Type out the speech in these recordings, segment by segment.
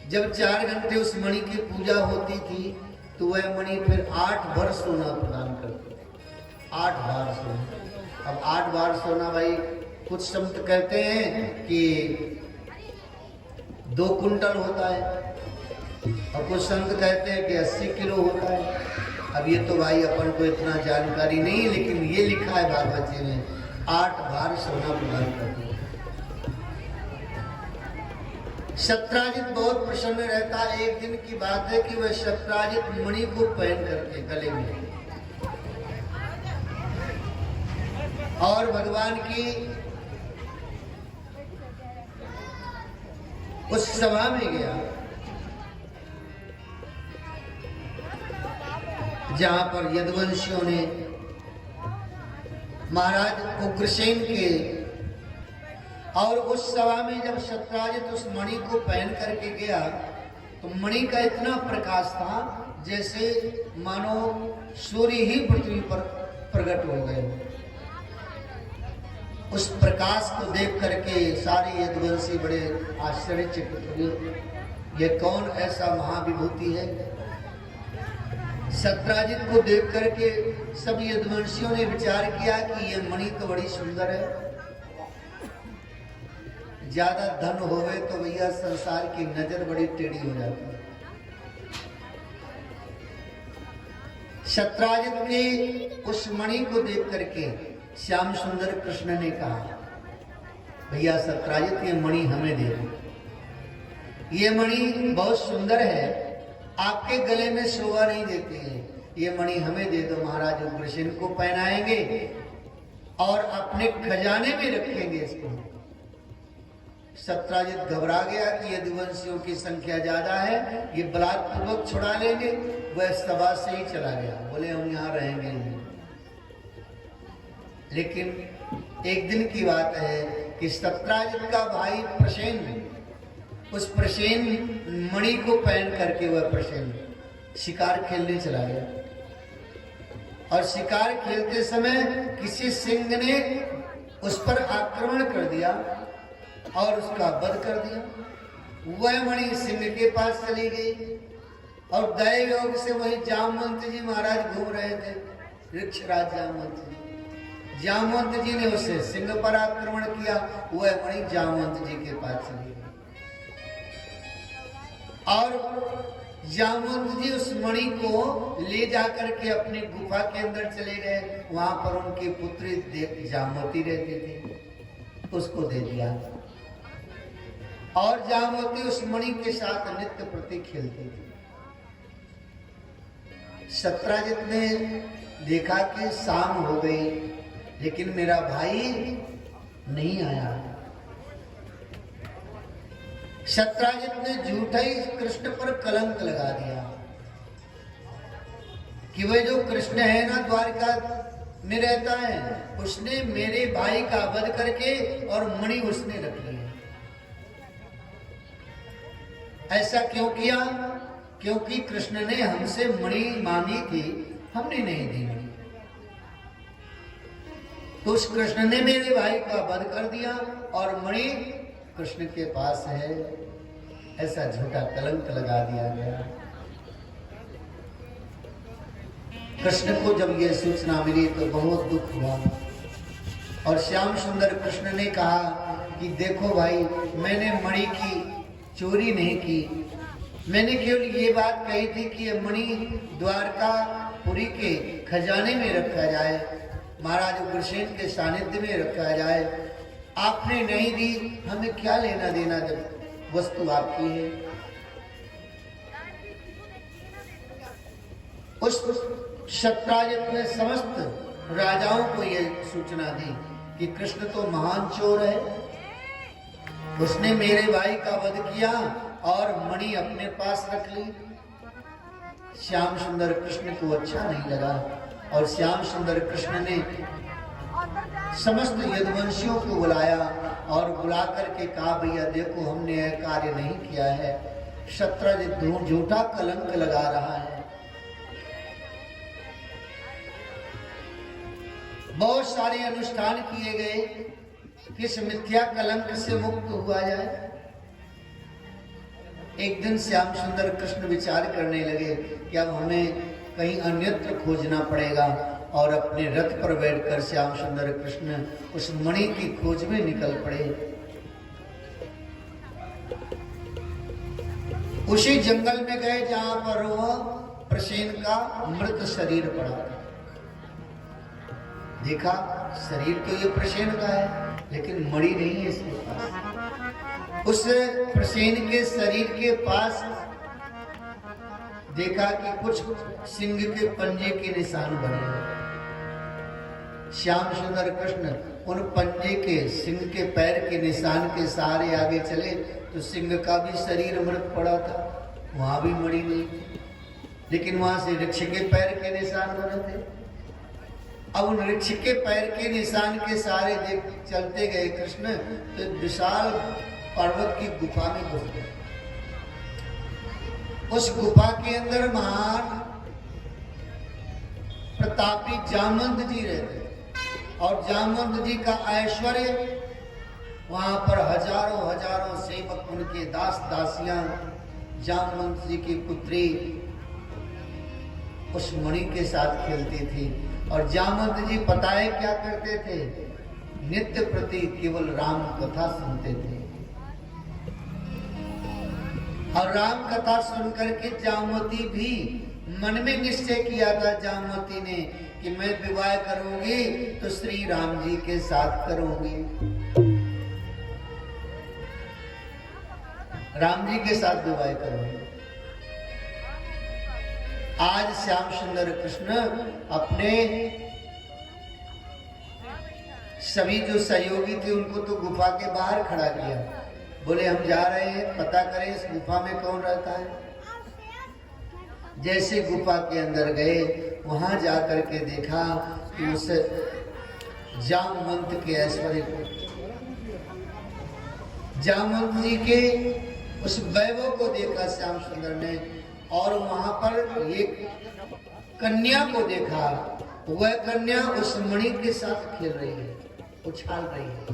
जब 4 घंटे उस मणि की पूजा होती थी तो वह मणि फिर 8 बार सोना प्रदान करती, 8 बार सोना। अब 8 बार सोना भाई, कुछ संत कहते हैं कि 2 कुंटल होता है और कुछ संत कहते हैं कि 80 किलो होता है। अब ये तो भाई अपन को इतना जानकारी नहीं, लेकिन ये लिखा है भागवत जी में 8 बार सोना प्रदान करती है। शत्राजित बहुत प्रसन्न रहता। एक दिन की बात है कि वह शत्राजित मणि को पहन करके गले में और भगवान की उस सभा में गया जहां पर यदुवंशियों ने महाराज उग्रसेन के, और उस सभा में जब शत्राजित उस मणि को पहन करके गया तो मणि का इतना प्रकाश था जैसे मानो सूर्य ही पृथ्वी पर प्रकट हो गए। उस प्रकाश को देख करके सारे यदुवंशी बड़े आश्चर्यचकित हुए। ये कौन ऐसा महाविभूति है? शत्राजित को देख करके सब यदुवंशियों ने विचार किया कि ये मणि तो बड़ी सुंदर है। ज्यादा धन होवे तो भैया संसार की नजर बड़ी टेढ़ी हो जाती है। शत्राजित के उस मणि को देख करके श्याम सुंदर कृष्ण ने कहा, भैया शत्राजित ये मणि हमें दे दो, ये मणि बहुत सुंदर है, आपके गले में शोभा नहीं देती है, ये मणि हमें दे दो। महाराज उग्रसेन को पहनाएंगे और अपने खजाने में रखेंगे इसको। शत्राजित घबरा गया कि यदुवंशियों की संख्या ज्यादा है, ये बलात्पूर्वक छुड़ा लेंगे। वह सभा से ही चला गया, बोले हम यहाँ रहेंगे नहीं। लेकिन एक दिन की बात है कि शत्राजित का भाई प्रसेन, उस प्रसेन मणि को पहन करके वह प्रसेन शिकार खेलने चला गया और शिकार खेलते समय किसी सिंह ने उस पर आक्रमण कर दिया और उसका वध कर दिया। वह मणि सिंह के पास चली गई और दैव योग से वही जामवंत जी महाराज घूम रहे थे, वृक्षराज जामवंत जी। जामवंत जी ने उसे सिंह पर आक्रमण किया, वह मणि जामवंत जी के पास चली गई और जामवंत जी उस मणि को ले जाकर के अपनी गुफा के अंदर चले गए। वहां पर उनकी पुत्री जामवती रहती थी, उसको दे दिया और जामवती उस मणि के साथ नित्य प्रति खेलती थी। शत्राजित ने देखा कि शाम हो गई लेकिन मेरा भाई नहीं आया। शत्राजित ने झूठा ही कृष्ण पर कलंक लगा दिया कि वह जो कृष्ण है ना द्वारका में रहता है, उसने मेरे भाई का वध करके और मणि उसने रख ली। ऐसा क्यों किया? क्योंकि कृष्ण ने हमसे मणि मांगी थी, हमने नहीं दी मणि। तो उस कृष्ण ने मेरे भाई का वध कर दिया और मणि कृष्ण के पास है, ऐसा झूठा कलंक लगा दिया गया। कृष्ण को जब यह सूचना मिली तो बहुत दुख हुआ और श्याम सुंदर कृष्ण ने कहा कि देखो भाई, मैंने मणि की चोरी नहीं की, मैंने केवल ये बात कही थी कि ये मणि द्वारकापुरी के खजाने में रखा जाए, महाराज उग्रसेन के सानिध्य में रखा जाए। आपने नहीं दी, हमें क्या लेना देना जब वस्तु आपकी है। उस शत्राजित ने समस्त राजाओं को यह सूचना दी कि कृष्ण तो महान चोर है, उसने मेरे भाई का वध किया और मणि अपने पास रख ली। श्याम सुंदर कृष्ण को अच्छा नहीं लगा और श्याम सुंदर कृष्ण ने समस्त यदुवंशियों को बुलाया और बुला करके कहा, भैया देखो हमने यह कार्य नहीं किया है, शत्राजित झूठा कलंक लगा रहा है। बहुत सारे अनुष्ठान किए गए, किस मिथ्या कलंक से मुक्त हुआ जाए। एक दिन श्याम सुंदर कृष्ण विचार करने लगे कि अब हमें कहीं अन्यत्र खोजना पड़ेगा, और अपने रथ पर बैठकर श्याम सुंदर कृष्ण उस मणि की खोज में निकल पड़े। उसी जंगल में गए जहां पर वह प्रसेन का मृत शरीर पड़ा था। देखा शरीर तो ये प्रसेन का है, लेकिन मणि नहीं है इसके पास। उस प्रसेन के शरीर के पास देखा कि कुछ सिंह के पंजे के निशान बने हैं। श्याम सुंदर कृष्ण उन पंजे के सिंह के पैर के निशान के सहारे आगे चले तो सिंह का भी शरीर मृत पड़ा था, वहां भी मणि नहीं थी, लेकिन वहां से ऋक्ष के पैर के निशान बने थे। अब उन ऋक्ष के पैर के निशान के सहारे देख चलते गए कृष्ण, तो विशाल पर्वत की गुफा में घुस गए। उस गुफा के अंदर महान प्रतापी जामवंत जी रहते, और जामवंत जी का ऐश्वर्य, वहां पर हजारों हजारों सेवक, उनके दास दासियां, जामवंत जी की पुत्री उस मणि के साथ खेलती थी। और जामवंत जी पता है क्या करते थे? नित्य प्रति केवल राम कथा सुनते थे, और राम कथा सुनकर के जामवती भी मन में निश्चय किया था जामवती ने कि मैं विवाह करूंगी तो श्री राम जी के साथ करूंगी, राम जी के साथ विवाह करूंगी। आज श्याम सुंदर कृष्ण अपने सभी जो सहयोगी थे उनको तो गुफा के बाहर खड़ा किया, बोले हम जा रहे हैं, पता करें इस गुफा में कौन रहता है। जैसे गुफा के अंदर गए, वहां जाकर के देखा कि उस जामवंत के ऐश्वर्य को, जामवंत जी के उस वैभव को देखा श्याम सुंदर ने, और वहां पर एक कन्या को देखा। वह कन्या उस मणि के साथ खेल रही है, उछाल रही है।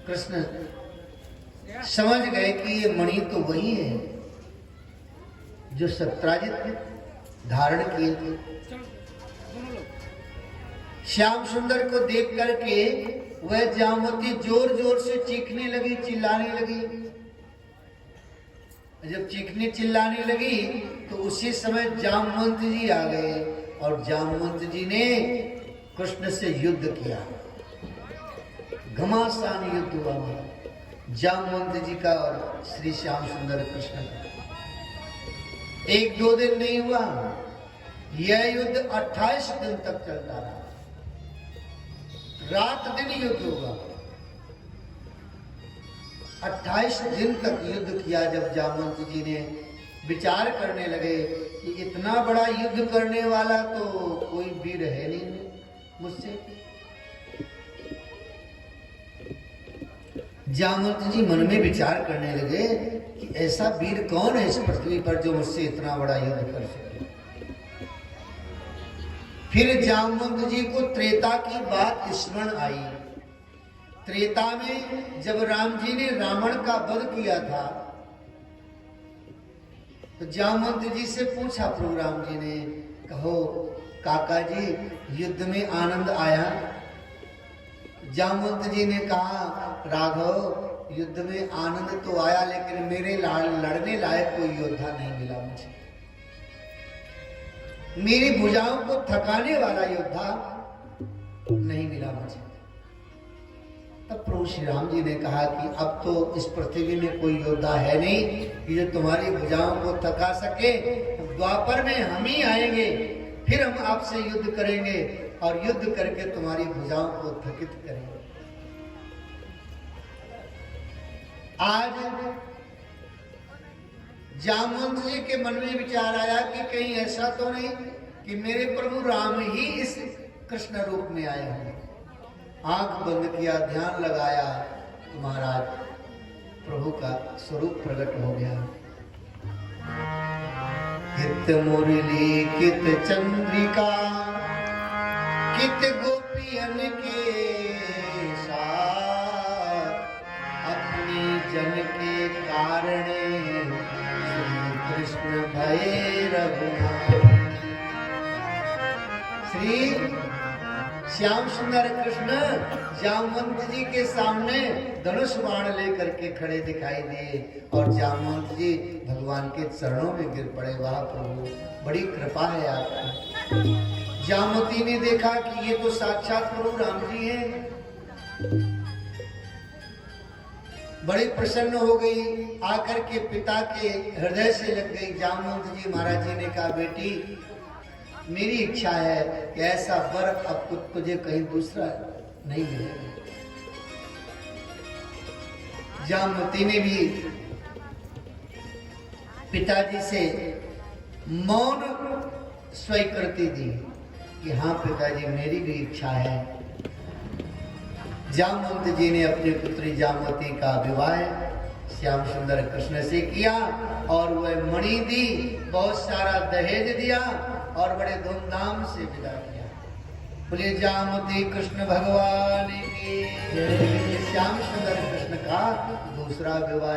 कृष्ण समझ गए कि ये मणि तो वही है जो सत्राजित धारण किए थे। श्याम सुंदर को देख करके वह जामवती जोर जोर से चीखने लगी, चिल्लाने लगी। जब चीखने चिल्लाने लगी तो उसी समय जामवंत जी आ गए, और जामवंत जी ने कृष्ण से युद्ध किया। घमासान युद्ध हुआ जामवंत जी का और श्री श्याम सुंदर कृष्ण का। एक दो दिन नहीं हुआ, यह युद्ध 28 दिन तक चलता रहा, रात दिन युद्ध हुआ। 28 दिन तक युद्ध किया। जब जामवंत जी ने विचार करने लगे कि इतना बड़ा युद्ध करने वाला तो कोई वीर है नहीं मुझसे, जामवंत जी मन में विचार करने लगे कि ऐसा वीर कौन है इस पृथ्वी पर जो मुझसे इतना बड़ा युद्ध कर सके। फिर जामवंत जी को त्रेता की बात स्मरण आई। त्रेता में जब राम जी ने रावण का वध किया था, तो जामवंत जी से पूछा प्रभु राम जी ने, कहो काका जी युद्ध में आनंद आया? जामवंत जी ने कहा, राघव युद्ध में आनंद तो आया, लेकिन मेरे लड़ने लायक कोई योद्धा नहीं मिला मुझे, मेरी भुजाओं को थकाने वाला योद्धा नहीं मिला मुझे। तब प्रभु श्री राम जी ने कहा कि अब तो इस पृथ्वी में कोई योद्धा है नहीं कि जो तुम्हारी भुजाओं को थका सके। द्वापर में हम ही आएंगे, फिर हम आपसे युद्ध करेंगे और युद्ध करके तुम्हारी भुजाओं को थकित करेंगे। आज जामवंत जी के मन में विचार आया कि कहीं ऐसा तो नहीं कि मेरे प्रभु राम ही इस कृष्ण रूप में आए हैं। आंख बंद किया, ध्यान लगाया, तो महाराज प्रभु का स्वरूप प्रकट हो गया। कित मुरली कित चंद्रिका कित गोपियन के साथ, अपनी जन के कारणे भये रघुनाथ। श्री श्याम सुंदर कृष्ण जामवंत जी के सामने धनुष बाण लेकर के खड़े दिखाई दिए और जामवंत जी भगवान के चरणों में गिर पड़े। वाह प्रभु, बड़ी कृपा है आपकी। जामवती ने देखा कि ये तो साक्षात प्रभु राम जी हैं, बड़ी प्रसन्न हो गई, आकर के पिता के हृदय से लग गई। जामवंत जी महाराज जी ने कहा, बेटी मेरी इच्छा है कि ऐसा वर अब तुझे कहीं दूसरा नहीं मिलेगा। जामवती ने भी पिताजी से मौन स्वीकृति दी कि हाँ पिताजी मेरी भी इच्छा है। जामवंत जी ने अपनी पुत्री जामवती का विवाह श्याम सुंदर कृष्ण से किया और वह मणि दी, बहुत सारा दहेज दिया और बड़े धूमधाम से विदा किया। बोले जामवती कृष्ण भगवान की। श्याम सुंदर कृष्ण का दूसरा विवाह